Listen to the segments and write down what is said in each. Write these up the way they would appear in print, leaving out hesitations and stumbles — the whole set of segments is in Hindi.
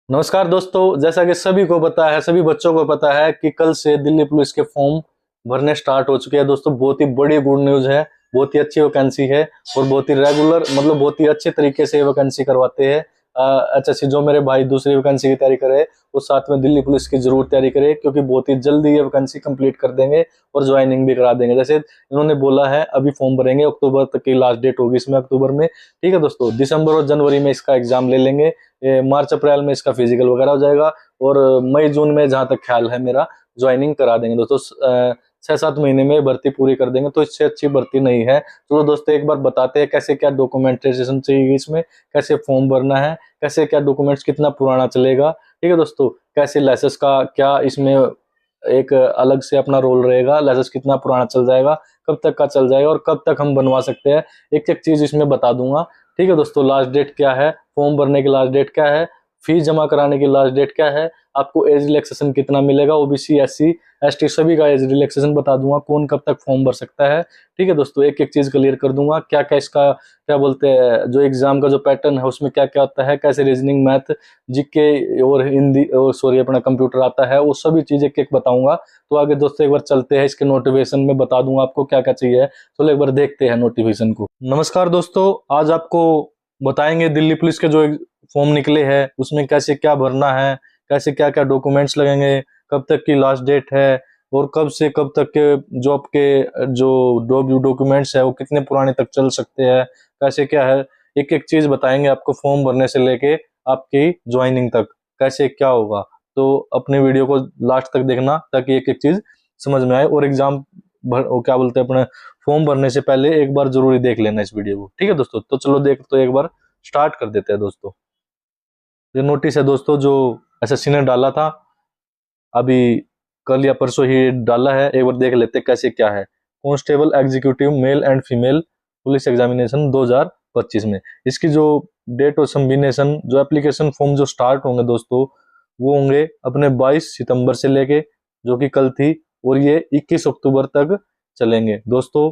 नमस्कार दोस्तों, जैसा कि सभी को पता है, सभी बच्चों को पता है कि कल से दिल्ली पुलिस के फॉर्म भरने स्टार्ट हो चुके हैं। दोस्तों, बहुत ही बड़ी गुड न्यूज है, बहुत ही अच्छी वैकेंसी है और बहुत ही रेगुलर मतलब बहुत ही अच्छे तरीके से वैकेंसी करवाते हैं। एचएससी जो मेरे भाई दूसरी वैकेंसी की तैयारी करे वो साथ में दिल्ली पुलिस की जरूर तैयारी करे, क्योंकि बहुत ही जल्दी ये वैकेंसी कंप्लीट कर देंगे और ज्वाइनिंग भी करा देंगे। जैसे इन्होंने बोला है अभी फॉर्म भरेंगे, अक्टूबर तक की लास्ट डेट होगी इसमें, अक्टूबर में। ठीक है दोस्तों, दिसंबर और जनवरी में इसका एग्जाम ले लेंगे, मार्च अप्रैल में इसका फिजिकल वगैरह हो जाएगा और मई जून में जहां तक ख्याल है मेरा ज्वाइनिंग करा देंगे दोस्तों। 6-7 महीने में भर्ती पूरी कर देंगे, तो इससे अच्छी भर्ती नहीं है। तो दोस्तों एक बार बताते हैं कैसे क्या डॉक्यूमेंटेशन चाहिए इसमें, कैसे फॉर्म भरना है, कैसे क्या डॉक्यूमेंट्स, कितना पुराना चलेगा। ठीक है दोस्तों, कैसे लाइसेंस का क्या इसमें एक अलग से अपना रोल रहेगा, लाइसेंस कितना पुराना चल जाएगा, कब तक का चल जाएगा और कब तक हम बनवा सकते हैं, एक एक चीज इसमें बता दूंगा। ठीक है दोस्तों, लास्ट डेट क्या है, फॉर्म भरने की लास्ट डेट क्या है, फीस जमा कराने की लास्ट डेट क्या है, आपको एज रिलैक्सेशन कितना मिलेगा, ओबीसी एससी एसटी सभी का एज रिलैक्सेशन बता दूंगा, कौन कब तक फॉर्म भर सकता है। ठीक है दोस्तों, एक एक चीज क्लियर कर दूंगा, क्या क्या इसका क्या बोलते हैं जो एग्जाम का जो पैटर्न है उसमें क्या क्या आता है, कैसे रीजनिंग मैथ जीके और हिंदी और सॉरी अपना कंप्यूटर आता है, वो सभी चीज एक एक बताऊंगा। तो आगे दोस्तों एक बार चलते हैं, इसके नोटिफिकेशन में बता दूंगा आपको क्या क्या चाहिए। चलो एक बार देखते हैं नोटिफिकेशन को। नमस्कार दोस्तों, आज आपको बताएंगे दिल्ली पुलिस के जो फॉर्म निकले हैं उसमें कैसे क्या भरना है, कैसे क्या क्या डॉक्यूमेंट्स लगेंगे, कब तक की लास्ट डेट है और कब से कब तक के जो आपके जो डॉक्यूमेंट्स है वो कितने पुराने तक चल सकते हैं, कैसे क्या है, एक एक चीज बताएंगे आपको, फॉर्म भरने से लेके आपकी ज्वाइनिंग तक कैसे क्या होगा। तो अपने वीडियो को लास्ट तक देखना ताकि एक एक चीज समझ में आए, और एग्जाम भर वो क्या बोलते हैं अपने फॉर्म भरने से पहले एक बार जरूरी देख लेना इस वीडियो को। ठीक है दोस्तों, तो चलो देख तो एक बार स्टार्ट कर देते हैं दोस्तों। ये नोटिस है दोस्तों जो एसएससी ने डाला था, अभी कल या परसों ही डाला है, एक बार देख लेते हैं कैसे क्या है। Constable executive male and female police examination 2025 में इसकी जो डेट और संबिनेशन जो एप्लीकेशन फॉर्म जो स्टार्ट होंगे दोस्तों वो होंगे अपने 22 सितंबर से लेके, जो कि कल थी, और ये 21 अक्टूबर तक चलेंगे दोस्तों।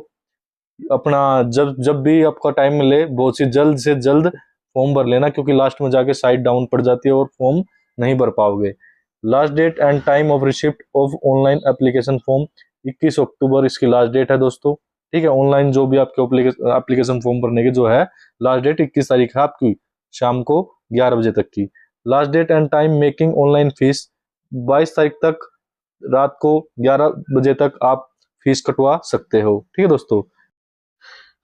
अपना जब जब भी आपका टाइम मिले बहुत सी जल्द से जल्द फॉर्म भर लेना, क्योंकि लास्ट में जाके साइट डाउन पड़ जाती है और फॉर्म नहीं भर पाओगे। Last date and time of receipt of online application form 21 October इसकी लास्ट डेट है दोस्तों। ठीक है, ऑनलाइन जो भी आपके एप्लीकेशन फॉर्म भरने की जो है लास्ट डेट 21 तारीख है आपकी शाम को 11 बजे तक की। Last date and time making online fees 22 तारीख तक रात को 11 बजे तक आप फीस कटवा सकते हो। ठीक है दोस्तों,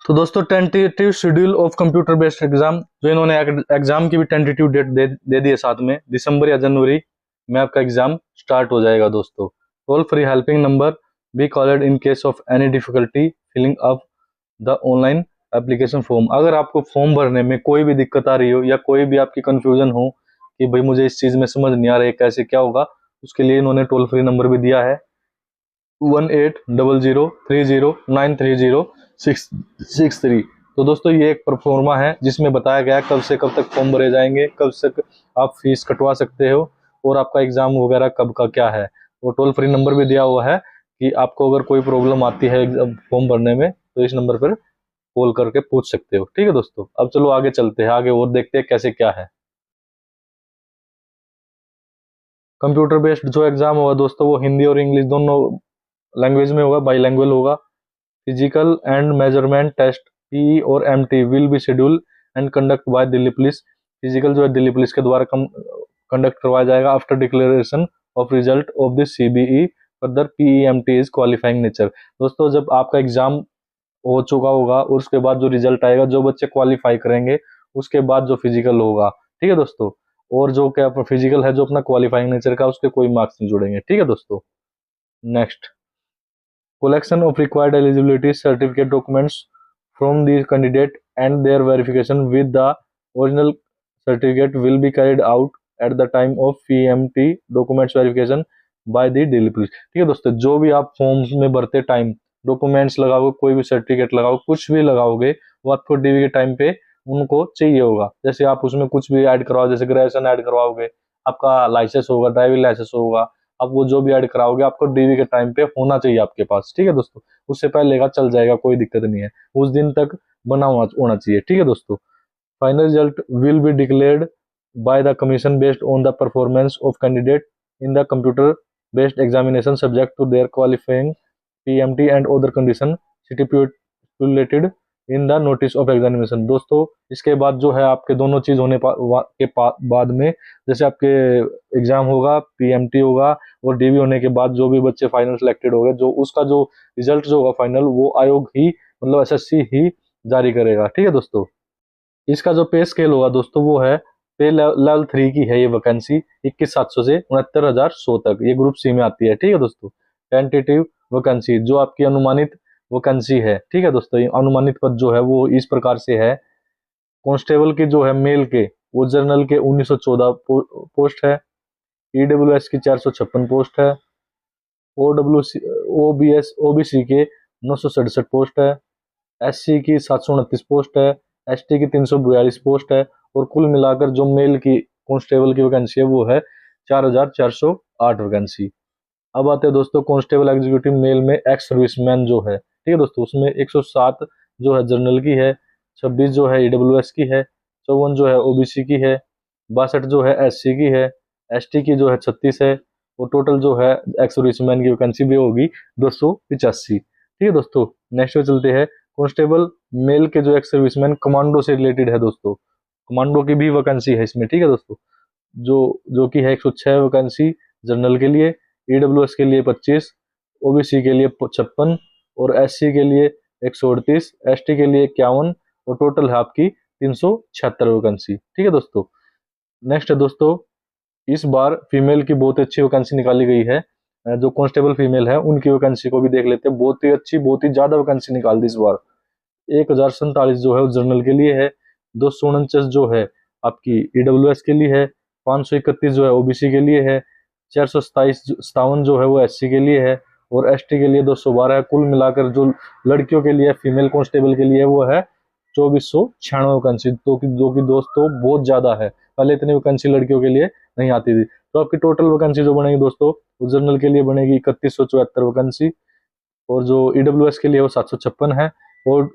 तो दोस्तों tentative schedule of computer based exam, जो इन्होंने एग्जाम की भी टेंटेटिव डेट दे दी है साथ में, दिसंबर या जनवरी में आपका एग्जाम स्टार्ट हो जाएगा दोस्तों। Toll free helping number be called in case of any difficulty filling up the online application form. अगर आपको फॉर्म भरने में कोई भी दिक्कत आ रही हो या कोई भी आपकी कंफ्यूजन हो कि भाई मुझे इस चीज में समझ नहीं आ रहा है कैसे क्या होगा, उसके लिए इन्होंने टोल फ्री नंबर भी दिया है 1800-30-930-663। तो दोस्तों ये एक परफॉर्मा है जिसमें बताया गया कब से कब तक फॉर्म भरे जाएंगे, कब से आप फीस कटवा सकते हो और आपका एग्जाम वगैरह कब का क्या है। और टोल फ्री नंबर भी दिया हुआ है कि आपको अगर कोई प्रॉब्लम आती है फॉर्म भरने में तो इस नंबर पर कॉल करके पूछ सकते हो। ठीक है दोस्तों, अब चलो आगे चलते हैं, आगे और देखते हैं कैसे क्या है। कंप्यूटर बेस्ड जो एग्जाम होगा दोस्तों वो हिंदी और इंग्लिश दोनों लैंग्वेज में होगा, बाईलैंग्वेज होगा। Physical and measurement test PE और MT will be schedule and conduct by Delhi police. Physical जो है दिल्ली पुलिस के द्वारा कंडक्ट करवाया जाएगा after declaration of result of the CBE. Further PEMT is qualifying nature. दोस्तों जब आपका एग्जाम हो चुका होगा और उसके बाद जो रिजल्ट आएगा, जो बच्चे क्वालिफाई करेंगे उसके बाद जो फिजिकल होगा। ठीक है दोस्तों, और जो क्या फिजिकल है जो अपना क्वालिफाइंग नेचर का उसके कोई मार्क्स नहीं जुड़ेंगे। ठीक है दोस्तों, next collection of required eligibility certificate documents from the candidate and their verification with the original certificate will be carried out at the time of PMT documents verification by the Delhi Police। ठीक है दोस्तों, जो भी आप फॉर्म्स में भरते टाइम डॉक्यूमेंट्स लगाओगे, कोई भी सर्टिफिकेट लगाओ, कुछ भी लगाओगे, वो आपको डीवी के टाइम पे उनको चाहिए होगा। जैसे आप उसमें कुछ भी ऐड करवाओ, जैसे ग्रेजुएशन ऐड करवाओगे, आपका लाइसेंस होगा, ड्राइविंग लाइसेंस होगा, अब वो जो भी ऐड कराओगे आपको डीवी के टाइम पे होना चाहिए आपके पास। ठीक है दोस्तों, उससे पहले का चल जाएगा, कोई दिक्कत नहीं है, उस दिन तक बना होना चाहिए। ठीक है दोस्तों, final result will be declared by the commission based on the performance of candidate in the computer based examination subject to their qualifying PMT and other condition stipulated in the notice of examination. दोस्तों इसके बाद जो है आपके दोनों चीज होने बाद में, जैसे आपके एग्जाम होगा, पीएमटी होगा और डीवी होने के बाद जो भी बच्चे फाइनल सिलेक्टेड हो गए, जो उसका जो रिजल्ट जो होगा फाइनल, वो आयोग ही मतलब एसएससी ही जारी करेगा। ठीक है दोस्तों, इसका जो पे स्केल होगा दोस्तों वो है पे लेवल 3 की है ये वैकेंसी, 21,700 से 69,100 तक, ये ग्रुप सी में आती है। ठीक है दोस्तों, टेंटेटिव वैकेंसी जो आपकी अनुमानित वैकेंसी है। ठीक है दोस्तों, अनुमानित पद जो है वो इस प्रकार से है। कांस्टेबल के जो है मेल के, वो जनरल के 1914 पोस्ट है, ईडब्ल्यूएस की 456 पोस्ट है, ओबीसी के 967 पोस्ट है, एससी की 729 पोस्ट है, एसटी की 342 पोस्ट है, और कुल मिलाकर जो मेल की कांस्टेबल की वैकेंसी है वो है 4,408 वैकेंसी। अब आते हैं दोस्तों कांस्टेबल एग्जीक्यूटिव मेल में एक्स सर्विसमैन जो है। ठीक है दोस्तों, उसमें 107 जो है जनरल की है, 26 जो है ईडब्ल्यूएस की है, 54 जो है ओबीसी की है, 62 जो है एससी की है, एसटी की जो है 36 है, और टोटल जो है एक्स सर्विसमैन की वैकेंसी भी होगी 285। ठीक है दोस्तों, नेक्स्ट पे चलते हैं। कांस्टेबल मेल के जो एक्स सर्विसमैन कमांडो से रिलेटेड है दोस्तों, कमांडो की भी वैकेंसी है इसमें। ठीक है दोस्तों, जो कि है 106 वैकेंसी जनरल के लिए, ईडब्ल्यूएस के लिए 25, ओबीसी के लिए 56 और एससी के लिए 138, एसटी के लिए 51, और टोटल है आपकी 376 वैकेंसी। ठीक है दोस्तों, नेक्स्ट है दोस्तों, इस बार फीमेल की बहुत अच्छी वैकेंसी निकाली गई है। जो कांस्टेबल फीमेल है उनकी वैकेंसी को भी देख लेते हैं, बहुत ही अच्छी, बहुत ही ज्यादा वैकेंसी निकाल दी इस बार। 1047 जो है वो जनरल के लिए है, 249 जो है आपकी ईडब्ल्यूएस के लिए है, 531 जो है ओबीसी के लिए है, 427 जो है वो एससी के लिए है, और एसटी के लिए 212 है। कुल मिलाकर जो लड़कियों के लिए फीमेल कांस्टेबल के लिए वो है 2496 वैकेंसी, जो कि दोस्तों बहुत ज्यादा है। पहले इतनी वैकेंसी लड़कियों के लिए नहीं आती थी। तो आपकी टोटल वैकेंसी जो बनेगी दोस्तों, वो जनरल के लिए बनेगी 3174 वैकेंसी, और जो ईडब्ल्यूएस के लिए वो 756 है, और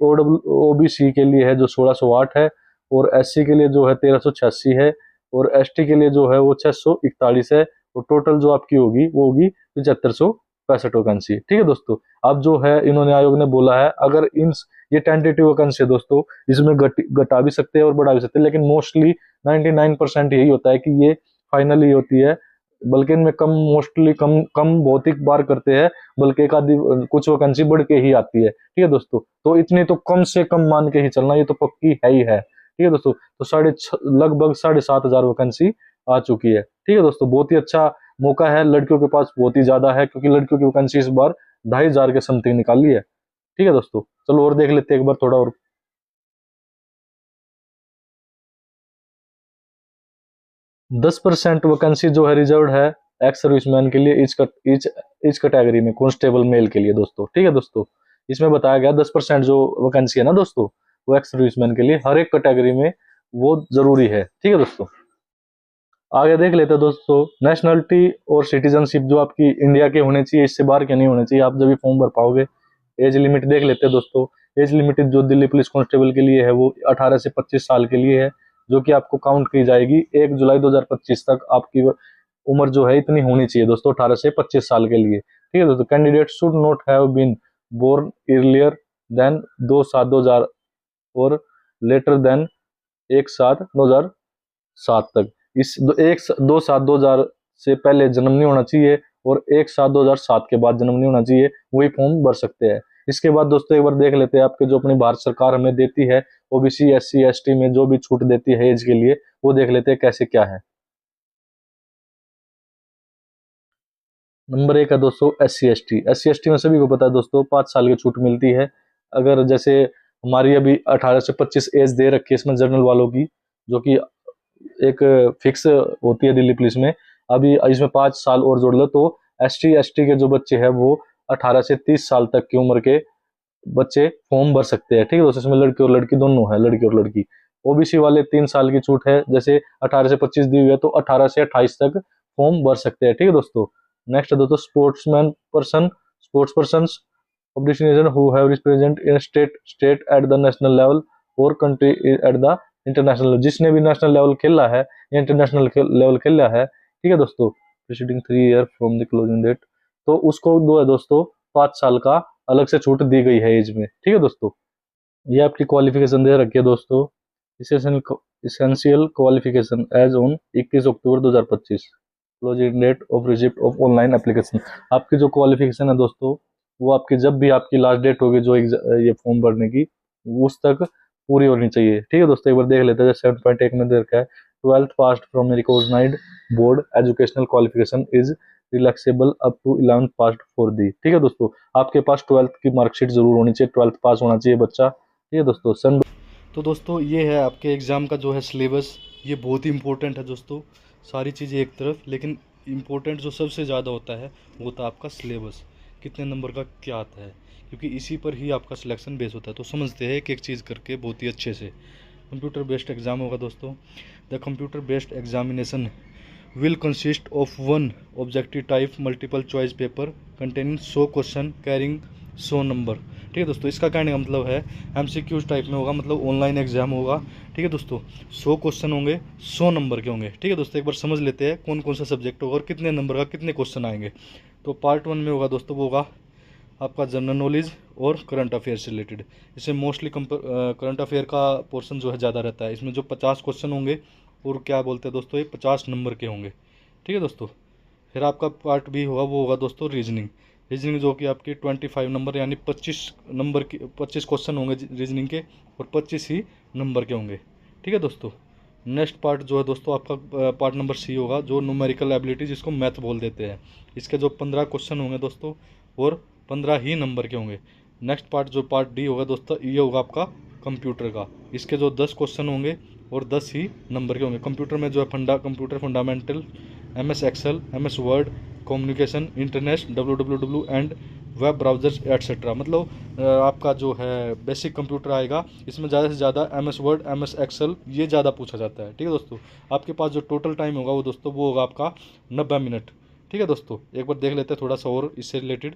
ओबीसी के लिए है जो 1608 है, और एससी के लिए जो है 1386 है, और एसटी के लिए जो है वो 641 है, और टोटल जो आपकी होगी वो होगी 7565 वैकेंसी। ठीक है दोस्तों, अब जो है इन्होंने आयोग ने बोला है, अगर इन ये टेंटेटिव वैकेंसी है दोस्तों, इसमें घटा भी सकते हैं और बढ़ा भी सकते हैं, लेकिन मोस्टली 99% यही होता है कि ये फाइनल ही होती है, बल्कि इनमें कम, मोस्टली कम कम भौतिक बार करते हैं, बल्कि एक आधी कुछ वैकेंसी बढ़ के ही आती है। ठीक है दोस्तों, तो इतनी तो कम से कम मान के ही चलना, ये तो पक्की है ही है। ठीक है दोस्तों, तो लगभग 7,500 वैकेंसी आ चुकी है। ठीक है दोस्तों, बहुत ही अच्छा मौका है, लड़कियों के पास बहुत ही ज्यादा है, क्योंकि लड़कियों की वैकेंसी इस बार 2,500 के समथिंग निकाली है। ठीक है दोस्तों, चलो और देख लेते हैं एक बार थोड़ा और। 10% वैकेंसी जो है रिजर्व है एक्स सर्विसमैन के लिए, इच कैटेगरी में, कांस्टेबल मेल के लिए दोस्तों। ठीक है दोस्तों, इसमें बताया गया 10% जो वैकेंसी है ना दोस्तों, वो एक्स सर्विसमैन के लिए हर एक कैटेगरी में वो जरूरी है। ठीक है दोस्तों, आगे देख लेते हैं दोस्तों। नेशनलिटी और सिटीजनशिप जो आपकी इंडिया के होने चाहिए, इससे बाहर के नहीं होने चाहिए, आप जब भी फॉर्म भर पाओगे। एज लिमिट देख लेते हैं दोस्तों। एज लिमिट जो दिल्ली पुलिस कांस्टेबल के लिए है वो 18 से 25 साल के लिए है, जो कि आपको काउंट की जाएगी 1 जुलाई 2025 तक। आपकी उम्र जो है इतनी होनी चाहिए दोस्तों, 18 से 25 साल के लिए। ठीक है दोस्तों, candidate should not have been born earlier than 2/7/2000 और लेटर देन 1/7/2007 तक। इस 2/7/2000 से पहले जन्म नहीं होना चाहिए, और 1/7/2007 के बाद जन्म नहीं होना चाहिए, वही फॉर्म भर सकते हैं। इसके बाद दोस्तों एक बार देख लेते हैं आपके जो अपनी भारत सरकार हमें देती है ओबीसी एससी एसटी में जो भी छूट देती है एज के लिए, वो देख लेते हैं कैसे क्या है। नंबर 1 है दोस्तों एस सी एस टी में सभी को पता है दोस्तों 5 साल की छूट मिलती है। अगर जैसे हमारी अभी 18 से 25 एज दे रखी है इसमें जनरल वालों की, जो कि एक फिक्स होती है दिल्ली पुलिस में, अभी इसमें 5 साल और जोड़ लो तो एसटी के जो बच्चे हैं वो 18 से 30 साल तक की उम्र के बच्चे फॉर्म भर सकते हैं। ठीक है दोस्तों, इसमें लड़की और लड़की दोनों है, लड़की और लड़की। ओबीसी वाले 3 साल की छूट है, जैसे 18 से 25 दी हुई है तो 18 से 28 तक फॉर्म भर सकते हैं। ठीक है दोस्तों, नेक्स्ट है दोस्तों sports person of distinction who have represent in state at the national level और कंट्री एट द इंटरनेशनल, जिसने भी नेशनल लेवल खेला है या इंटरनेशनल लेवल खेला है, ठीक है दोस्तों, preceding 3 year from the closing date, तो उसको दो है दोस्तों 5 साल का अलग से छूट दी गई है एज में, ठीक है दोस्तों। ये आपकी क्वालिफिकेशन दे रखी है दोस्तों, essential qualification as on 21 October 2025, closing date of receipt of online application. आपकी जो क्वालिफिकेशन है दोस्तों, वो आपकी जब भी आपकी लास्ट डेट होगी जो ये फॉर्म भरने की, उस तक पूरी होनी चाहिए, ठीक है दोस्तों। एक बार देख लेते हैं, 7.1 में दे रखा है 12th pass from recognised board educational qualification is relaxable up to 11th pass for the, ठीक है दोस्तों। आपके पास 12th की मार्कशीट जरूर होनी चाहिए, 12th पास होना चाहिए बच्चा, ठीक है दोस्तों। तो दोस्तों ये है आपके एग्ज़ाम का जो है सिलेबस, ये बहुत ही इंपॉर्टेंट है दोस्तों। सारी चीज़ें एक तरफ, लेकिन इम्पोर्टेंट जो सबसे ज़्यादा होता है वो होता है आपका सिलेबस, कितने नंबर का क्या आता है, क्योंकि इसी पर ही आपका सिलेक्शन बेस होता है। तो समझते हैं एक एक चीज़ करके बहुत ही अच्छे से। कंप्यूटर बेस्ड एग्ज़ाम होगा दोस्तों। The computer based examination will consist of one objective type multiple choice paper containing 100 question carrying 100 number, ठीक है दोस्तों। इसका कहने का मतलब है MCQ टाइप में होगा, मतलब ऑनलाइन एग्जाम होगा, ठीक है दोस्तों। 100 क्वेश्चन होंगे, 100 नंबर के होंगे, ठीक है दोस्तों। एक बार समझ लेते हैं कौन कौन सा सब्जेक्ट होगा और कितने नंबर का कितने क्वेश्चन आएंगे। तो पार्ट 1 में होगा दोस्तों, वो होगा आपका जनरल नॉलेज और करंट अफेयर से रिलेटेड। इसमें मोस्टली करंट अफेयर का पोर्शन जो है ज़्यादा रहता है। इसमें जो 50 क्वेश्चन होंगे और क्या बोलते हैं दोस्तों, ये 50 नंबर के होंगे, ठीक है दोस्तों। फिर आपका पार्ट बी होगा, वो होगा दोस्तों रीजनिंग। रीजनिंग जो कि आपकी 25 नंबर यानी 25 नंबर की 25 क्वेश्चन होंगे रीजनिंग के, और 25 ही नंबर के होंगे, ठीक है दोस्तों। नेक्स्ट पार्ट जो है दोस्तों आपका पार्ट नंबर सी होगा, जो न्यूमेरिकल एबिलिटी जिसको मैथ बोल देते हैं। इसके जो 15 क्वेश्चन होंगे दोस्तों, और 15 ही नंबर के होंगे। नेक्स्ट पार्ट जो पार्ट डी होगा दोस्तों, ये होगा आपका कंप्यूटर का। इसके जो 10 क्वेश्चन होंगे और 10 ही नंबर के होंगे। कंप्यूटर में जो है computer fundamental, MS Excel, MS Word, communication, internet, WWW and web browsers etcetera. मतलब आपका जो है बेसिक कंप्यूटर आएगा, इसमें ज़्यादा से ज़्यादा MS वर्ड, MS एक्सेल ये ज़्यादा पूछा जाता है, ठीक है दोस्तों। आपके पास जो टोटल टाइम होगा वो दोस्तों, वो होगा आपका 90 मिनट, ठीक है दोस्तों। एक बार देख लेते हैं थोड़ा सा और इससे रिलेटेड।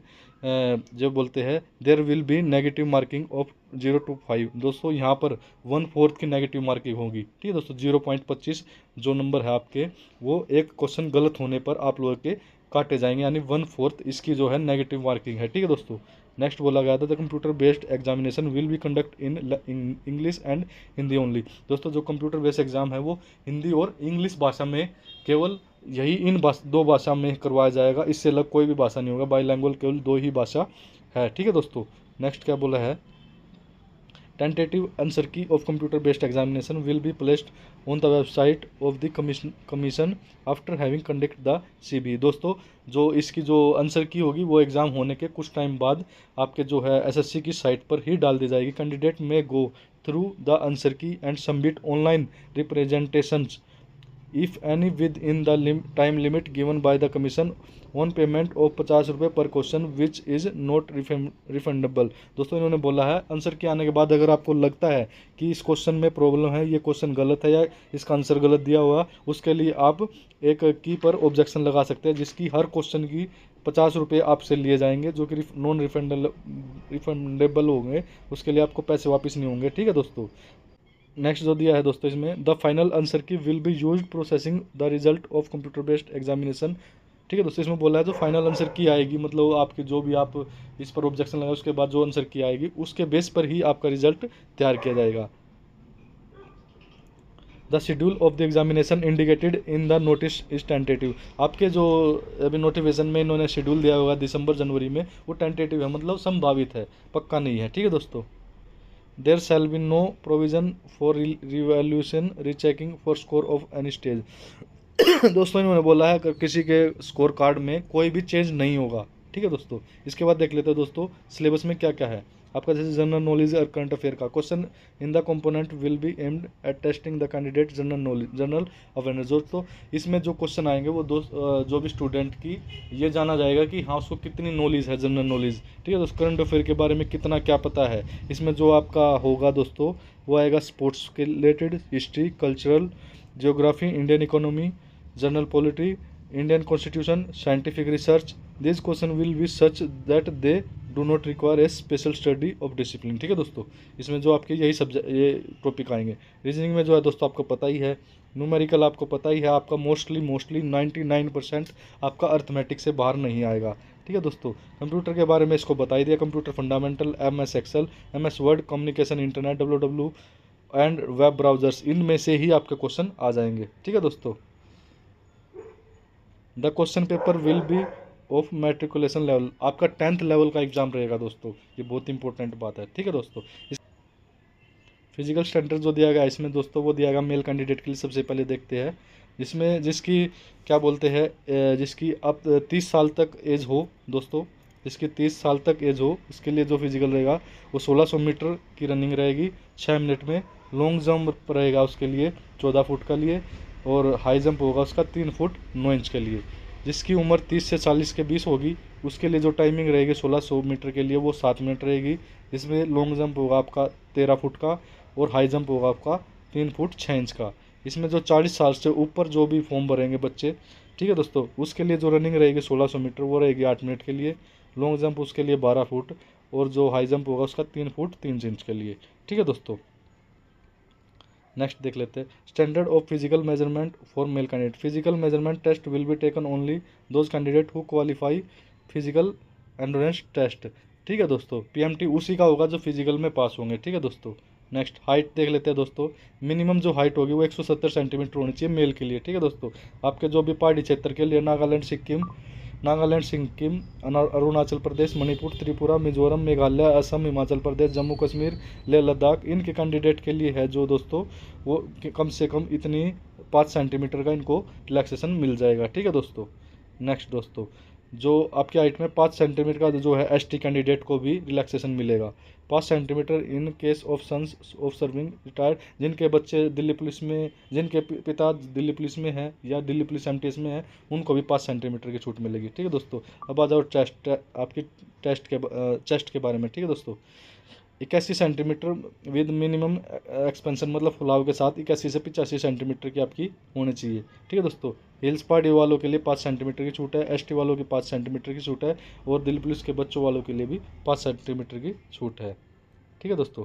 जो बोलते हैं there will be negative marking of 0 to 5, दोस्तों यहाँ पर 1/4 की नेगेटिव मार्किंग होगी, ठीक है दोस्तों। 0.25 जो नंबर है आपके, वो एक क्वेश्चन गलत होने पर आप लोगों के काटे जाएंगे, यानी 1/4 इसकी जो है नेगेटिव मार्किंग है, ठीक है दोस्तों। नेक्स्ट बोला गया था the computer based examination will be conduct in English and Hindi only. दोस्तों जो कंप्यूटर बेस्ड एग्जाम है वो हिंदी और इंग्लिश भाषा में, केवल यही इन दो भाषा में करवाया जाएगा, इससे अलग कोई भी भाषा नहीं होगा। बाईलैंग्वेज केवल 2 ही भाषा है, ठीक है दोस्तों। नेक्स्ट क्या बोला है, टेंटेटिव आंसर की of computer based examination will be placed on the website of the commission after having conduct the CB। दोस्तों जो इसकी जो आंसर की होगी वो एग्ज़ाम होने के कुछ टाइम बाद आपके जो है SSC की साइट पर ही डाल दी जाएगी। कैंडिडेट में गो थ्रू द आंसर की and submit online representations if any within the time limit given by the commission on payment of 50 रुपये पर question which is not refundable। दोस्तों इन्होंने बोला है आंसर के आने के बाद अगर आपको लगता है कि इस क्वेश्चन में प्रॉब्लम है, ये क्वेश्चन गलत है या इसका आंसर गलत दिया हुआ, उसके लिए आप एक की पर ऑब्जेक्शन लगा सकते हैं, जिसकी हर क्वेश्चन की 50 रुपये आपसे लिए जाएंगे, जो कि नॉन रिफंडेबल होंगे, उसके लिए आपको पैसे वापस नहीं होंगे, ठीक है दोस्तों। नेक्स्ट जो दिया है दोस्तों इसमें, द फाइनल आंसर की will be used processing the result of computer based examination, ठीक है दोस्तों। इसमें बोला है जो फाइनल आंसर की आएगी, मतलब आपके जो भी आप इस पर ऑब्जेक्शन लगाए उसके बाद जो आंसर की आएगी उसके बेस पर ही आपका रिजल्ट तैयार किया जाएगा। The schedule of the examination indicated in the notice is tentative. आपके जो अभी नोटिफिकेशन में इन्होंने शेड्यूल दिया होगा दिसंबर जनवरी में, वो टेंटेटिव है, मतलब संभावित है, पक्का नहीं है, ठीक है दोस्तों। There shall be no provision for revaluation rechecking for score of any stage. दोस्तों इन्होंने बोला है कि किसी के स्कोर कार्ड में कोई भी चेंज नहीं होगा, ठीक है दोस्तों। इसके बाद देख लेते हैं दोस्तों सिलेबस में क्या क्या है आपका। जैसे जनरल नॉलेज और करंट अफेयर का question in the component will be aimed at testing the candidate general knowledge, general awareness. दोस्तों इसमें जो क्वेश्चन आएंगे वो जो भी स्टूडेंट की ये जाना जाएगा कि हाँ उसको कितनी नॉलेज है, जनरल नॉलेज, ठीक है दोस्तों। करंट अफेयर के बारे में कितना क्या पता है। इसमें जो आपका होगा दोस्तों वो आएगा स्पोर्ट्स के related, history, cultural, geography, Indian economy, general polity, Indian constitution, scientific research, this question will be such that they do not require a special study of discipline. ठीक है दोस्तों, इसमें जो आपके यही सब्जेक्ट ये टॉपिक आएंगे। रीजनिंग में जो है दोस्तों आपको पता ही है, न्यूमेरिकल आपको पता ही है, आपका मोस्टली 99% आपका अर्थमेटिक से बाहर नहीं आएगा। ठीक है दोस्तों, कंप्यूटर के बारे में इसको बता ही दिया, computer fundamental, MS Excel, MS Word, communication, internet, WW and web browsers, इनमें से ही आपके क्वेश्चन आ जाएंगे। ठीक है दोस्तों, the question paper will be of matriculation level, आपका 10th लेवल का एग्जाम रहेगा दोस्तों, ये बहुत इंपॉर्टेंट बात है। ठीक है दोस्तों, फिजिकल स्टैंडर्ड जो दिया गया इसमें दोस्तों वो दिया गया मेल कैंडिडेट के लिए। सबसे पहले देखते हैं जिसमें जिसकी क्या बोलते हैं जिसकी अब 30 साल तक एज हो दोस्तों, जिसकी 30 साल तक एज हो, इसके लिए जो फिजिकल रहेगा वो 1600 मीटर की रनिंग रहेगी 6 मिनट में। लॉन्ग जंप रहेगा उसके लिए 14 फुट का लिए, और हाई जंप होगा उसका 3 फुट 9 इंच के लिए। जिसकी उम्र 30 से 40 के बीच होगी उसके लिए जो टाइमिंग रहेगी 1600 मीटर के लिए वो 7 मिनट रहेगी। इसमें लॉन्ग जंप होगा आपका 13 फुट का, और हाई जंप होगा आपका 3 फुट 6 इंच का। इसमें जो 40 साल से ऊपर जो भी फॉर्म भरेंगे बच्चे, ठीक है दोस्तों, उसके लिए जो रनिंग रहेगी 1600 मीटर वो रहेगी 8 मिनट के लिए। लॉन्ग जंप उसके लिए 12 फुट, और जो हाई जंप होगा उसका 3 फुट 3 इंच के लिए। ठीक है दोस्तों, नेक्स्ट देख लेते हैं standard of physical measurement for male candidate. Physical measurement test will be taken only those candidate who qualify physical endurance test. ठीक है दोस्तों, PMT उसी का होगा जो फिजिकल में पास होंगे। ठीक है दोस्तों, नेक्स्ट हाइट देख लेते हैं दोस्तों। मिनिमम जो हाइट होगी वो 170 सेंटीमीटर होनी चाहिए मेल के लिए। ठीक है दोस्तों, आपके जो भी पहाड़ी क्षेत्र के लिए नागालैंड, सिक्किम, अरुणाचल प्रदेश, मणिपुर, त्रिपुरा, मिजोरम, मेघालय, असम, हिमाचल प्रदेश, जम्मू कश्मीर, लेह लद्दाख, इनके कैंडिडेट के लिए है जो दोस्तों वो कम से कम इतनी 5 सेंटीमीटर का इनको रिलैक्सेशन मिल जाएगा। ठीक है दोस्तों, नेक्स्ट दोस्तों जो आपकी हाइट में 5 सेंटीमीटर का जो है ST कैंडिडेट को भी रिलैक्सेशन मिलेगा 5 centimetre in case of sons of serving retired. जिनके बच्चे दिल्ली पुलिस में, जिनके पिता दिल्ली पुलिस में है या दिल्ली पुलिस MTS में है, उनको भी 5 सेंटीमीटर की छूट मिलेगी। ठीक है दोस्तों, अब आ जाओ आपकी चेस्ट के बारे में। ठीक है दोस्तों, 81 सेंटीमीटर विद मिनिमम एक्सपेंशन, मतलब फुलाव के साथ 81 से 85 सेंटीमीटर की आपकी होनी चाहिए। ठीक है दोस्तों, हिल्स पार्टी वालों के लिए 5 सेंटीमीटर की छूट है, ST वालों की 5 सेंटीमीटर की छूट है, और दिल्ली पुलिस के बच्चों वालों के लिए भी 5 सेंटीमीटर की छूट है। ठीक है दोस्तों,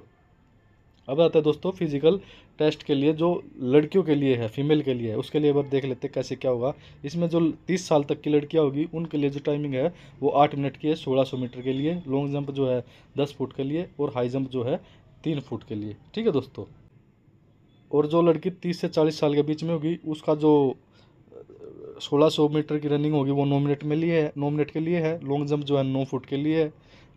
अब आता है दोस्तों फिजिकल टेस्ट के लिए जो लड़कियों के लिए है, फीमेल के लिए है, उसके लिए अब देख लेते हैं कैसे क्या होगा। इसमें जो 30 साल तक की लड़कियां होगी उनके लिए जो टाइमिंग है वो 8 मिनट की है 1600 मीटर के लिए। लॉन्ग जंप जो है 10 फुट के लिए, और हाई जंप जो है 3 फुट के लिए। ठीक है दोस्तों, और जो लड़की 30 से 40 साल के बीच में होगी उसका जो 1600 मीटर की रनिंग होगी वो 9 मिनट में लिए है 9 मिनट के लिए है। लॉन्ग जंप जो है 9 फुट के लिए है,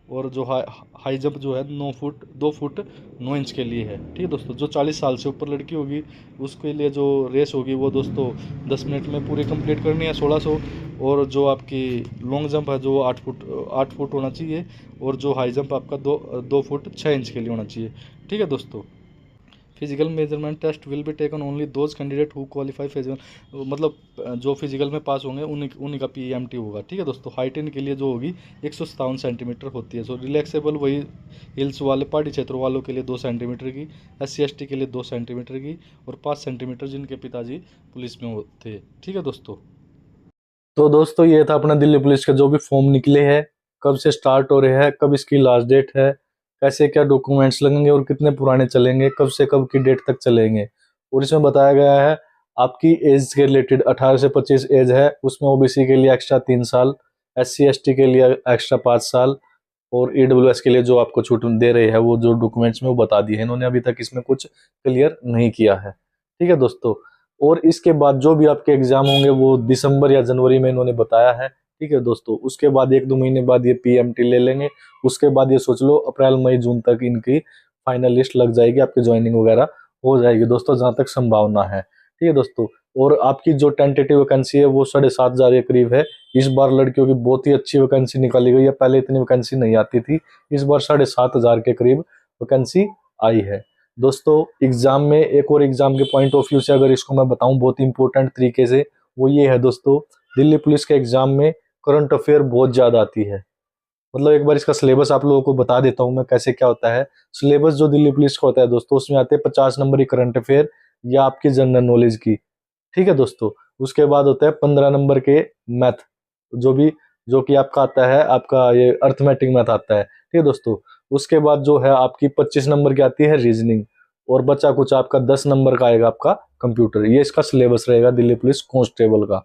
और जो हाई जंप जो है 2 फुट 9 इंच के लिए है। ठीक है दोस्तों, जो 40 साल से ऊपर लड़की होगी उसके लिए जो रेस होगी वो दोस्तों 10 मिनट में पूरी कंप्लीट करनी है 1600। और जो आपकी लॉन्ग जंप है जो 8 फुट होना चाहिए, और जो हाई जंप आपका 2 फुट 6 इंच के लिए होना चाहिए। ठीक है दोस्तों, physical measurement test will be taken only those candidate who qualify physical, मतलब जो फिजिकल में पास होंगे उन्हीं का PMT होगा। ठीक है दोस्तों, हाइट इनके लिए जो होगी 157 सेंटीमीटर होती है। सो रिलैक्सेबल वही हिल्स वाले पहाड़ी क्षेत्रों वालों के लिए 2 सेंटीमीटर की, SC ST के लिए 2 सेंटीमीटर की, और 5 सेंटीमीटर जिनके पिताजी पुलिस में होते। ठीक है दोस्तों, तो दोस्तों ये था अपना दिल्ली पुलिस के जो भी फॉर्म निकले हैं, कब से स्टार्ट हो रहे हैं, कब इसकी लास्ट डेट है, कैसे क्या डॉक्यूमेंट्स लगेंगे और कितने पुराने चलेंगे, कब से कब की डेट तक चलेंगे। और इसमें बताया गया है आपकी एज के रिलेटेड 18 से 25 एज है, उसमें OBC के लिए एक्स्ट्रा 3 साल, SC ST के लिए एक्स्ट्रा 5 साल, और EWS के लिए जो आपको छूट दे रहे हैं वो जो डॉक्यूमेंट्स में वो बता दिए हैं इन्होंने, अभी तक इसमें कुछ क्लियर नहीं किया है। ठीक है दोस्तों, और इसके बाद जो भी आपके एग्जाम होंगे वो दिसंबर या जनवरी में इन्होंने बताया है। ठीक है दोस्तों, उसके बाद 1-2 महीने बाद ये PMT ले लेंगे, उसके बाद ये सोच लो अप्रैल मई जून तक इनकी फाइनल लिस्ट लग जाएगी, आपकी ज्वाइनिंग वगैरह हो जाएगी दोस्तों, जहां तक संभावना है। ठीक है दोस्तों, और आपकी जो टेंटेटिव वैकेंसी है वो 7,500 के करीब है। इस बार लड़कियों की बहुत ही अच्छी वैकेंसी निकाली गई है, पहले इतनी वैकेंसी नहीं आती थी, इस बार 7,500 के करीब वैकेंसी आई है। दोस्तों एग्जाम में एक और एग्जाम के पॉइंट ऑफ व्यू से अगर इसको मैं बताऊं बहुत ही इंपॉर्टेंट तरीके से, वो ये है दोस्तों, दिल्ली पुलिस के एग्जाम में करंट अफेयर बहुत ज्यादा आती है। मतलब एक बार इसका सिलेबस आप लोगों को बता देता हूं मैं कैसे क्या होता है। सिलेबस जो दिल्ली पुलिस का होता है दोस्तों, उसमें आते हैं 50 नंबर की करंट अफेयर या आपकी जनरल नॉलेज की। ठीक है दोस्तों, उसके बाद होता है 15 नंबर के मैथ, जो भी जो कि आपका आता है, आपका ये अर्थमेटिक मैथ आता है। ठीक है दोस्तों, उसके बाद जो है आपकी 25 नंबर की आती है रीजनिंग, और बचा कुछ आपका 10 नंबर का आएगा आपका कंप्यूटर। ये इसका सिलेबस रहेगा दिल्ली पुलिस कांस्टेबल का।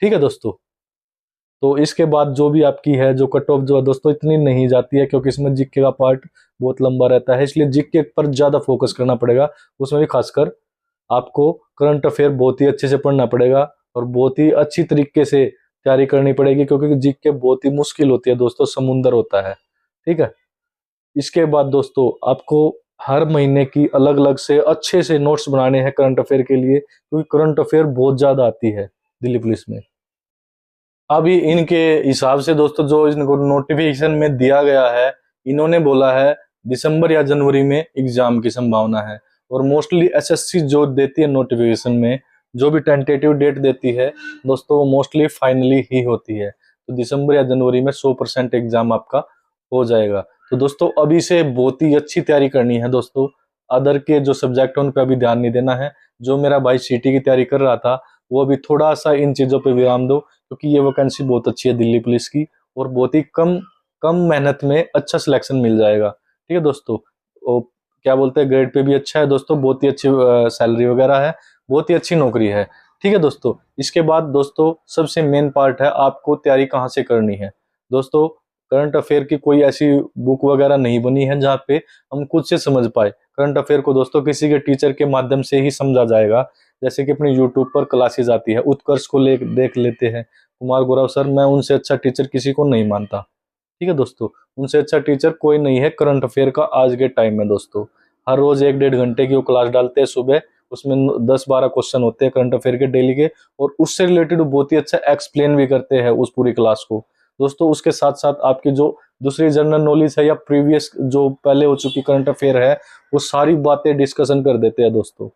ठीक है दोस्तों, तो इसके बाद जो भी आपकी है जो कट ऑफ जो है दोस्तों इतनी नहीं जाती है, क्योंकि इसमें जीके का पार्ट बहुत लंबा रहता है, इसलिए जीके पर ज्यादा फोकस करना पड़ेगा। उसमें भी खासकर आपको करंट अफेयर बहुत ही अच्छे से पढ़ना पड़ेगा और बहुत ही अच्छी तरीके से तैयारी करनी पड़ेगी, क्योंकि जीके बहुत ही मुश्किल होती है दोस्तों, समुंदर होता है। ठीक है, इसके बाद दोस्तों आपको हर महीने की अलग अलग से अच्छे से नोट्स बनाने हैं करंट अफेयर के लिए, क्योंकि करंट अफेयर बहुत ज्यादा आती है दिल्ली पुलिस में। अभी इनके हिसाब से दोस्तों जो इनको नोटिफिकेशन में दिया गया है, इन्होंने बोला है दिसंबर या जनवरी में एग्जाम की संभावना है। और मोस्टली एसएससी जो देती है नोटिफिकेशन में, जो भी टेंटेटिव डेट देती है दोस्तों, वो मोस्टली फाइनली ही होती है। तो दिसंबर या जनवरी में 100% एग्जाम आपका हो जाएगा। तो दोस्तों अभी से बहुत ही अच्छी तैयारी करनी है दोस्तों। अदर के जो सब्जेक्ट है उन पर अभी ध्यान नहीं देना है। जो मेरा भाई सीटी की तैयारी कर रहा था, वो अभी थोड़ा सा इन चीजों पे विराम दो, क्योंकि ये वैकेंसी बहुत अच्छी है दिल्ली पुलिस की, और बहुत ही कम कम मेहनत में अच्छा सिलेक्शन मिल जाएगा। ठीक है दोस्तों, वो क्या बोलते हैं, ग्रेड पे भी अच्छा है दोस्तों, बहुत ही अच्छी सैलरी वगैरह है, बहुत ही अच्छी नौकरी है। ठीक है दोस्तों, इसके बाद दोस्तों सबसे मेन पार्ट है आपको तैयारी कहाँ से करनी है। दोस्तों करंट अफेयर की कोई ऐसी बुक वगैरह नहीं बनी है जहाँ पे हम खुद से समझ पाए। करंट अफेयर को दोस्तों किसी के टीचर के माध्यम से ही समझा जाएगा। जैसे कि अपनी यूट्यूब पर क्लासेस आती है, उत्कर्ष को देख लेते हैं, कुमार गौरव सर, मैं उनसे अच्छा टीचर किसी को नहीं मानता। ठीक है दोस्तों, उनसे अच्छा टीचर कोई नहीं है करंट अफेयर का आज के टाइम में दोस्तों। हर रोज 1-1.5 घंटे की वो क्लास डालते हैं सुबह, उसमें 10-12 क्वेश्चन होते हैं करंट अफेयर के डेली के, और उससे रिलेटेड बहुत ही अच्छा एक्सप्लेन भी करते हैं उस पूरी क्लास को दोस्तों। उसके साथ साथ आपकी जो दूसरी जनरल नॉलेज है या प्रीवियस जो पहले हो चुकी करंट अफेयर है, वो सारी बातें डिस्कशन कर देते हैं दोस्तों।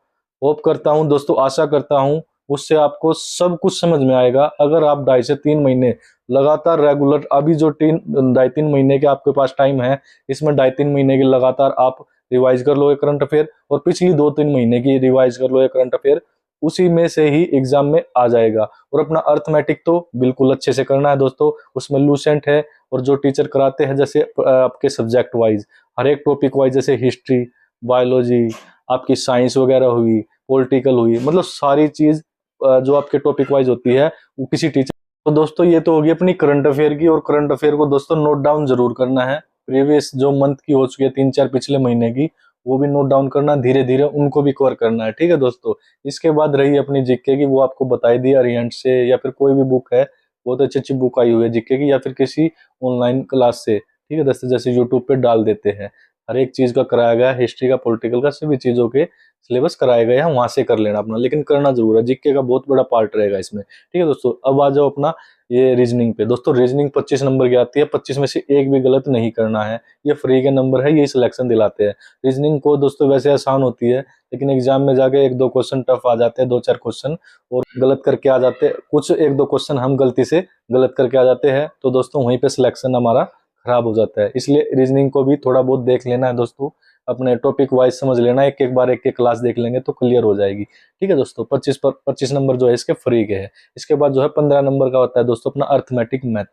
होप करता हूँ दोस्तों, आशा करता हूँ उससे आपको सब कुछ समझ में आएगा। अगर आप 2.5 से 3 महीने लगातार रेगुलर, अभी जो 2.5-3 महीने के आपके पास टाइम है, इसमें 2.5-3 महीने की लगातार आप रिवाइज कर लो ये करंट अफेयर, और पिछली 2-3 महीने की रिवाइज कर लो ये करंट अफेयर, उसी में से ही एग्जाम में आ जाएगा। और अपना अर्थमेटिक तो बिल्कुल अच्छे से करना है दोस्तों, उसमें लूसेंट है, और जो टीचर कराते हैं जैसे आपके सब्जेक्ट वाइज, हर एक टॉपिक वाइज, जैसे हिस्ट्री, बायोलॉजी, आपकी साइंस वगैरह हुई, पॉलिटिकल हुई, मतलब सारी चीज जो आपके टॉपिक वाइज होती है वो किसी टीचर। तो दोस्तों ये तो होगी अपनी करंट अफेयर की, और करंट अफेयर को दोस्तों नोट डाउन जरूर करना है। प्रीवियस जो मंथ की हो चुकी है 3-4 पिछले महीने की, वो भी नोट डाउन करना, धीरे धीरे उनको भी कवर करना है। ठीक है दोस्तों, इसके बाद रही अपनी जीके की, वो आपको बताई दी अरिहंट से, या फिर कोई भी बुक है, बहुत अच्छी अच्छी बुक आई हुई है जीके की, या फिर किसी ऑनलाइन क्लास से। ठीक है दोस्तों, जैसे यूट्यूब पे डाल देते हैं, हर एक चीज का कराया गया, हिस्ट्री का, पॉलिटिकल का, सभी चीजों के सिलेबस कराया गया है, वहां से कर लेना अपना, लेकिन करना जरूर है, जीके का बहुत बड़ा पार्ट रहेगा इसमें। ठीक है दोस्तों, अब आ जाओ अपना ये रीजनिंग पे। दोस्तों रीजनिंग 25 नंबर की आती है, 25 में से एक भी गलत नहीं करना है, ये फ्री के नंबर है, ये सिलेक्शन दिलाते हैं। रीजनिंग को दोस्तों वैसे आसान होती है, लेकिन एग्जाम में जाके 1-2 क्वेश्चन टफ आ जाते हैं, 2-4 क्वेश्चन और गलत करके आ जाते हैं, कुछ 1-2 क्वेश्चन हम गलती से गलत करके आ जाते हैं, तो दोस्तों वहीं पे सिलेक्शन हमारा खराब हो जाता है। इसलिए रीजनिंग को भी थोड़ा बहुत देख लेना है दोस्तों, अपने टॉपिक वाइज समझ लेना, एक एक बार एक एक क्लास देख लेंगे तो क्लियर हो जाएगी। ठीक है दोस्तों, 25 नंबर जो है इसके फ्री के है। इसके बाद जो है 15 नंबर का होता है दोस्तों अपना अर्थमेटिक मैथ।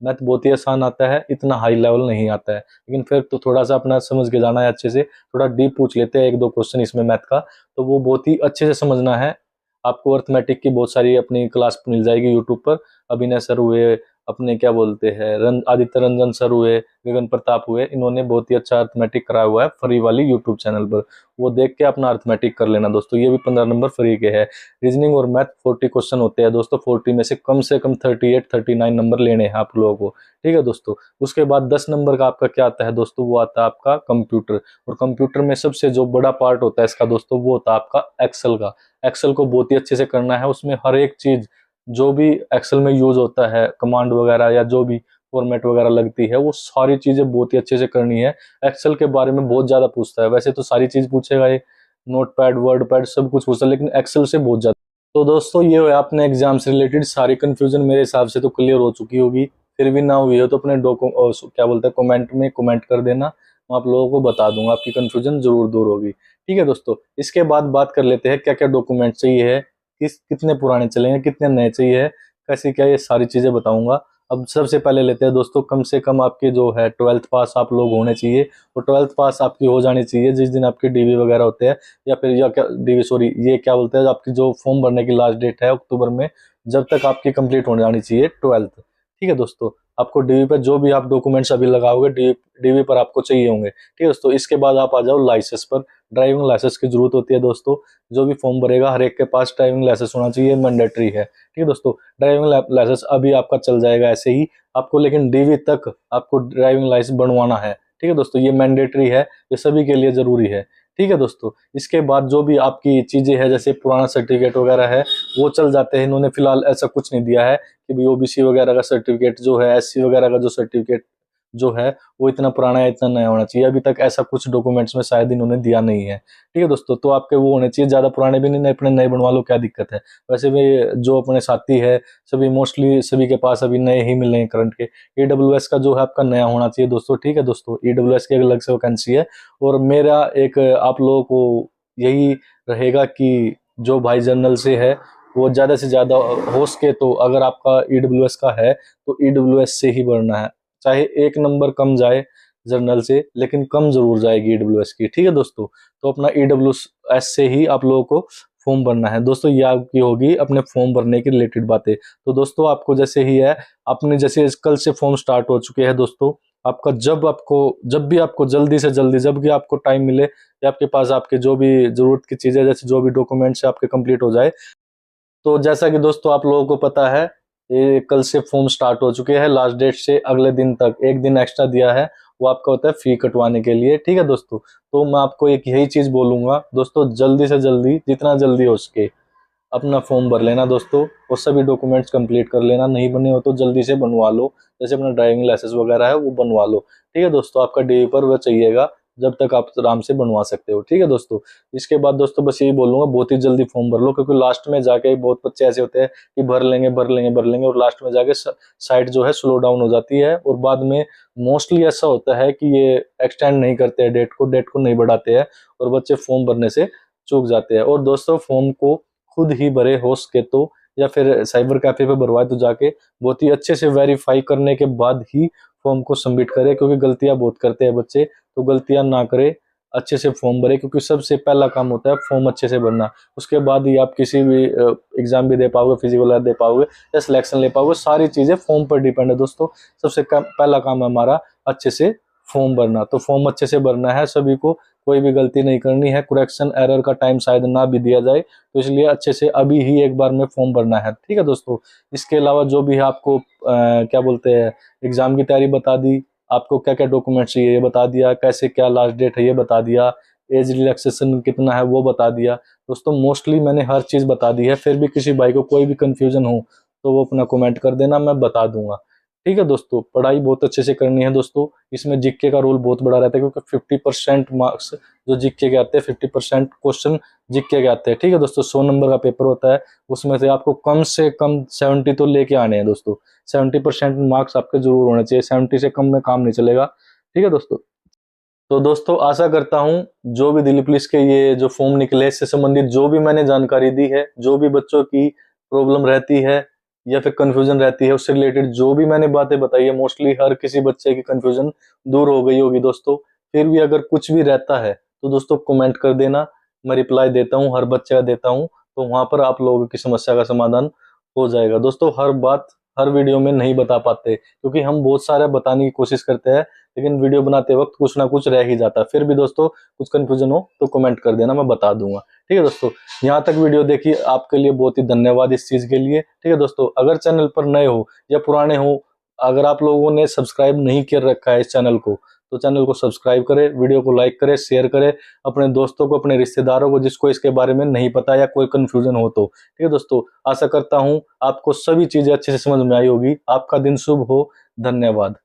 मैथ बहुत ही आसान आता है, इतना हाई लेवल नहीं आता है, लेकिन फिर तो थोड़ा सा अपना समझ के जाना है अच्छे से, थोड़ा डीप पूछ लेते हैं 1-2 क्वेश्चन इसमें मैथ का, तो वो बहुत ही अच्छे से समझना है आपको। अर्थमेटिक की बहुत सारी अपनी क्लास मिल जाएगी यूट्यूब पर, अभिनय सर हुए, अपने क्या बोलते हैं आदित्य रंजन सर हुए, गगन प्रताप हुए, इन्होंने बहुत ही अच्छा अर्थमेटिक कराया हुआ है फ्री वाली यूट्यूब चैनल पर, वो देख के अपना अर्थमेटिक कर लेना दोस्तों, ये भी 15 नंबर फ्री के है। रीजनिंग और मैथ 40 क्वेश्चन होते हैं दोस्तों, 40 में से कम 38-39 नंबर लेने हैं आप लोगों को। ठीक है दोस्तों, उसके बाद 10 नंबर का आपका क्या आता है दोस्तों, वो आता है आपका कंप्यूटर। और कंप्यूटर में सबसे जो बड़ा पार्ट होता है इसका दोस्तों, वो होता है आपका एक्सेल का। एक्सेल को बहुत ही अच्छे से करना है, उसमें हर एक चीज जो भी एक्सेल में यूज होता है, कमांड वगैरह या जो भी फॉर्मेट वगैरह लगती है, वो सारी चीजें बहुत ही अच्छे से करनी है। एक्सेल के बारे में बहुत ज्यादा पूछता है, वैसे तो सारी चीज पूछेगा ये, नोटपैड, वर्डपैड सब कुछ पूछता है, लेकिन एक्सेल से बहुत ज्यादा। तो दोस्तों ये है आपने एग्जाम से रिलेटेड सारी कंफ्यूजन मेरे हिसाब से तो क्लियर हो चुकी होगी। फिर भी ना हुई हो तो अपने क्या बोलते हैं कमेंट में कमेंट कर देना, मैं आप लोगों को बता दूंगा, आपकी कंफ्यूजन जरूर दूर होगी। ठीक है दोस्तों, इसके बाद बात कर लेते हैं क्या क्या डॉक्यूमेंट चाहिए है, कितने पुराने चलेंगे, कितने नए चाहिए है, कैसे क्या, ये सारी चीजें बताऊंगा। अब सबसे पहले लेते हैं दोस्तों, कम से कम आपके जो है 12th पास आप लोग होने चाहिए, और 12th पास आपकी हो जानी चाहिए जिस दिन आपके डीवी वगैरह होते हैं, या फिर या क्या डीवी सॉरी ये क्या बोलते हैं, आपकी जो फॉर्म भरने की लास्ट डेट है अक्टूबर में, जब तक आपकी कंप्लीट हो जानी चाहिए 12th। ठीक है दोस्तों, आपको डीवी पर जो भी आप डॉक्यूमेंट्स अभी लगाओगे डीवी पर आपको चाहिए होंगे। ठीक है दोस्तों, इसके बाद आप आ जाओ लाइसेंस पर। ड्राइविंग लाइसेंस की जरूरत होती है दोस्तों, जो भी फॉर्म भरेगा हर एक के पास ड्राइविंग लाइसेंस होना चाहिए, मैंडेटरी है। ठीक है दोस्तों, ड्राइविंग लाइसेंस अभी आपका चल जाएगा ऐसे ही आपको, लेकिन डीवी तक आपको ड्राइविंग लाइसेंस बनवाना है। ठीक है दोस्तों, ये मैंडेटरी है, ये सभी के लिए जरूरी है। ठीक है दोस्तों, इसके बाद जो भी आपकी चीजें हैं जैसे पुराना सर्टिफिकेट वगैरह है वो चल जाते हैं। इन्होंने फिलहाल ऐसा कुछ नहीं दिया है कि भाई ओबीसी वगैरह का सर्टिफिकेट जो है, एससी वगैरह का जो सर्टिफिकेट जो है वो इतना पुराना या इतना नया होना चाहिए, अभी तक ऐसा कुछ डॉक्यूमेंट्स में शायद इन्होंने दिया नहीं है। ठीक है दोस्तों, तो आपके वो होने चाहिए, ज्यादा पुराने भी नहीं, अपने नए बनवा लो, क्या दिक्कत है। वैसे भी जो अपने साथी है सभी मोस्टली सभी के पास अभी नए ही मिल रहे हैं करंट के। ईडब्ल्यूएस का जो है आपका नया होना चाहिए दोस्तों। ठीक है दोस्तों, ईडब्ल्यूएस की अलग से वैकेंसी है, और मेरा एक आप लोगों को यही रहेगा कि जो भाई जनरल से है वो ज्यादा से ज्यादा हो सके तो अगर आपका ईडब्ल्यूएस का है तो ईडब्ल्यूएस से ही भरना है, चाहे एक नंबर कम जाए जर्नल से, लेकिन कम जरूर जाएगी ईडब्ल्यूएस की। ठीक है दोस्तों, तो अपना ईडब्ल्यूएस से ही आप लोगों को फॉर्म भरना है दोस्तों। ये आपकी होगी अपने फॉर्म भरने की रिलेटेड बातें। तो दोस्तों आपको जैसे ही है अपने जैसे कल से फॉर्म स्टार्ट हो चुके हैं दोस्तों, आपका जब भी आपको जल्दी से जल्दी जब भी आपको टाइम मिले या आपके पास आपके जो भी जरूरत की चीजें जैसे जो भी डॉक्यूमेंट्स आपके कंप्लीट हो जाए, तो जैसा कि दोस्तों आप लोगों को पता है ये कल से फॉर्म स्टार्ट हो चुके हैं, लास्ट डेट से अगले दिन तक एक दिन एक्स्ट्रा दिया है, वो आपका होता है फी कटवाने के लिए। ठीक है दोस्तों, तो मैं आपको एक यही चीज बोलूंगा दोस्तों, जल्दी से जल्दी जितना जल्दी हो सके अपना फॉर्म भर लेना दोस्तों, और सभी डॉक्यूमेंट्स कंप्लीट कर लेना, नहीं बने हो तो जल्दी से बनवा लो, जैसे अपना ड्राइविंग लाइसेंस वगैरह है वो बनवा लो। ठीक है दोस्तों, आपका डीवी पर वो चाहिएगा, जब तक आप आराम से बनवा सकते हो। ठीक है दोस्तों, इसके बाद दोस्तों बस यही बोलूंगा, बहुत ही जल्दी फॉर्म भर लो, क्योंकि लास्ट में जाके बहुत बच्चे ऐसे होते हैं कि भर लेंगे भर लेंगे भर लेंगे, और लास्ट में जाके साइट जो है स्लो डाउन हो जाती है, और बाद में मोस्टली ऐसा होता है कि ये एक्सटेंड नहीं करते हैं डेट को नहीं बढ़ाते हैं, और बच्चे फॉर्म भरने से चूक जाते हैं। और दोस्तों फॉर्म को खुद ही भरे हो सके तो, या फिर साइबर कैफे पे भरवाए तो जाके बहुत ही अच्छे से वेरीफाई करने के बाद ही फॉर्म को सबमिट करें, क्योंकि गलतियां बहुत करते हैं बच्चे, तो गलतियां ना करें, अच्छे से फॉर्म भरे, क्योंकि सबसे पहला काम होता है फॉर्म अच्छे से भरना, उसके बाद ही आप किसी भी एग्जाम भी दे पाओगे, फिजिकल दे पाओगे या सिलेक्शन ले पाओगे, सारी चीजें फॉर्म पर डिपेंड है दोस्तों। सबसे पहला काम है हमारा अच्छे से फॉर्म भरना, तो फॉर्म अच्छे से भरना है सभी को, कोई भी गलती नहीं करनी है, करेक्शन एरर का टाइम शायद ना भी दिया जाए, तो इसलिए अच्छे से अभी ही एक बार में फॉर्म भरना है। ठीक है दोस्तों, इसके अलावा जो भी है आपको क्या बोलते हैं एग्जाम की तैयारी बता दी, आपको क्या क्या डॉक्यूमेंट चाहिए ये बता दिया, कैसे क्या लास्ट डेट है ये बता दिया, एज रिलैक्सेशन कितना है वो बता दिया दोस्तों, मोस्टली मैंने हर चीज बता दी है। फिर भी किसी भाई को कोई भी कंफ्यूजन हो तो वो अपना कमेंट कर देना, मैं बता दूंगा। ठीक है दोस्तों, पढ़ाई बहुत अच्छे से करनी है दोस्तों, इसमें जीके का रोल बहुत बड़ा रहता है, क्योंकि 50% मार्क्स जो जीके के आते हैं, 50% क्वेश्चन जीके के आते हैं। ठीक है दोस्तों, 100 नंबर का पेपर होता है, उसमें से आपको कम से कम 70 तो लेके आने हैं दोस्तों, 70% मार्क्स आपके जरूर होने चाहिए, 70 से कम में काम नहीं चलेगा। ठीक है दोस्तों, तो दोस्तों आशा करता हूँ जो भी दिल्ली पुलिस के ये जो फॉर्म निकले इससे संबंधित जो भी मैंने जानकारी दी है, जो भी बच्चों की प्रॉब्लम रहती है या फिर कंफ्यूजन रहती है, उससे रिलेटेड जो भी मैंने बातें बताई है, मोस्टली हर किसी बच्चे की कंफ्यूजन दूर हो गई होगी दोस्तों। फिर भी अगर कुछ भी रहता है तो दोस्तों कमेंट कर देना, मैं रिप्लाई देता हूँ, हर बच्चे का देता हूँ, तो वहां पर आप लोगों की समस्या का समाधान हो जाएगा दोस्तों। हर बात हर वीडियो में नहीं बता पाते, क्योंकि हम बहुत सारा बताने की कोशिश करते हैं, लेकिन वीडियो बनाते वक्त कुछ ना कुछ रह ही जाता है। फिर भी दोस्तों कुछ कंफ्यूजन हो तो कमेंट कर देना, मैं बता दूंगा। ठीक है दोस्तों, यहाँ तक वीडियो देखी आपके लिए बहुत ही धन्यवाद इस चीज के लिए। ठीक है दोस्तों, अगर चैनल पर नए हो या पुराने हो, अगर आप लोगों ने सब्सक्राइब नहीं कर रखा है इस चैनल को, तो चैनल को सब्सक्राइब करें, वीडियो को लाइक करें, शेयर करें अपने दोस्तों को, अपने रिश्तेदारों को, जिसको इसके बारे में नहीं पता या कोई कंफ्यूजन हो तो। ठीक है दोस्तों, आशा करता हूँ आपको सभी चीजें अच्छे से समझ में आई होगी। आपका दिन शुभ हो, धन्यवाद।